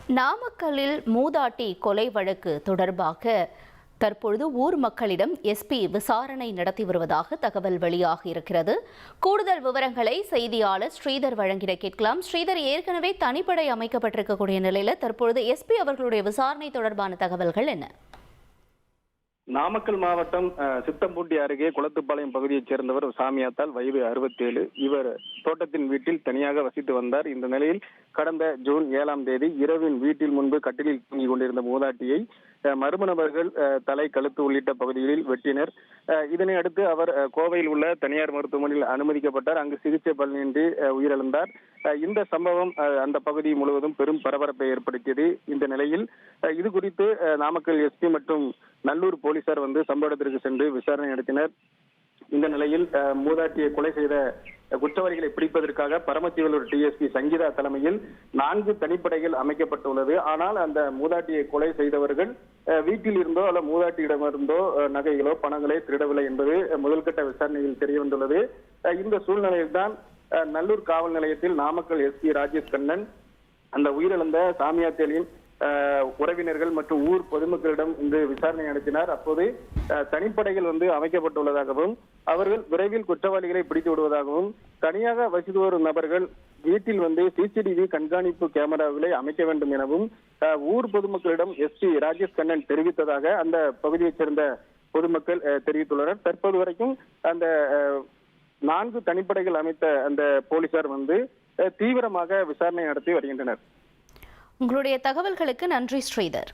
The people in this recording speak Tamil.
நாமக்கல்லில் மூதாட்டி கொலை வழக்கு தொடர்பாக தற்பொழுது ஊர் மக்களிடம் எஸ்பி விசாரணை நடத்தி வருவதாக தகவல் வெளியாகி இருக்கிறது. கூடுதல் விவரங்களை செய்தியாளர் ஸ்ரீதர் வழங்கிட கேட்கலாம். ஸ்ரீதர், ஏற்கனவே தனிப்படை அமைக்கப்பட்டிருக்கக்கூடிய நிலையில் தற்பொழுது எஸ்பி அவர்களுடைய விசாரணை தொடர்பான தகவல்கள் என்ன? நாமக்கல் மாவட்டம் சித்தம்பூண்டி அருகே குளத்துப்பாளையம் பகுதியைச் சேர்ந்தவர் சாமியாத்தால், வயது 67. இவர் தோட்டத்தின் வீட்டில் தனியாக வசித்து வந்தார். இந்த நிலையில் கடந்த ஜூன் 7ஆம் தேதி இரவின் வீட்டில் முன்பு கட்டிலில் தூங்கிக் கொண்டிருந்த மூதாட்டியை மர்ம நபர்கள் தலை, கழுத்து உள்ளிட்ட பகுதிகளில் வெட்டினர். இதனை அடுத்து அவர் கோவையில் உள்ள தனியார் மருத்துவமனையில் அனுமதிக்கப்பட்டார். அங்கு சிகிச்சை பலனின்றி உயிரிழந்தார். இந்த சம்பவம் அந்த பகுதி முழுவதும் பெரும் பரபரப்பை ஏற்படுத்தியது. இந்த நிலையில் இது குறித்து நாமக்கல் எஸ்பி மற்றும் நல்லூர் போலீசார் சம்பவ இடத்திற்கு சென்று விசாரணை நடத்தினர். இந்த நிலையில் மூதாட்டியை கொலை செய்த குற்றவாளிகளை பிடிப்பதற்காக பரமத்திவேலூர் டிஎஸ்பி சங்கீதா தலைமையில் 4 தனிப்படைகள் அமைக்கப்பட்டுள்ளது. ஆனால் அந்த மூதாட்டியை கொலை செய்தவர்கள் வீட்டில் இருந்தோ அல்ல மூதாட்டியிடமிருந்தோ நகைகளோ பணங்களை திருடவில்லை என்பது முதல்கட்ட விசாரணையில் தெரிய வந்துள்ளது. இந்த சூழ்நிலையில் தான் நல்லூர் காவல் நிலையத்தில் நாமக்கல் எஸ்பி ராஜேஷ் கண்ணன் அந்த உயிரிழந்த சாமியாத்தேலின் உறவினர்கள் மற்றும் ஊர் பொதுமக்களிடம் இன்று விசாரணை நடத்தினார். அப்போது தனிப்படைகள் அமைக்கப்பட்டுள்ளதாகவும் அவர்கள் விரைவில் குற்றவாளிகளை பிடித்து விடுவதாகவும் தனியாக வசித்து வரும் நபர்கள் வீட்டில் சிசிடிவி கண்காணிப்பு கேமராக்களை அமைக்க வேண்டும் எனவும் ஊர் பொதுமக்களிடம் எஸ்பி ராஜேஷ் கண்ணன் தெரிவித்ததாக அந்த பகுதியைச் சேர்ந்த பொதுமக்கள் தெரிவித்துள்ளனர். தற்போது வரைக்கும் அந்த 4 தனிப்படைகள் அமைத்த அந்த போலீசார் தீவிரமாக விசாரணை நடத்தி வருகின்றனர். உங்களுடைய தகவல்களுக்கு நன்றி ஸ்ரீதர்.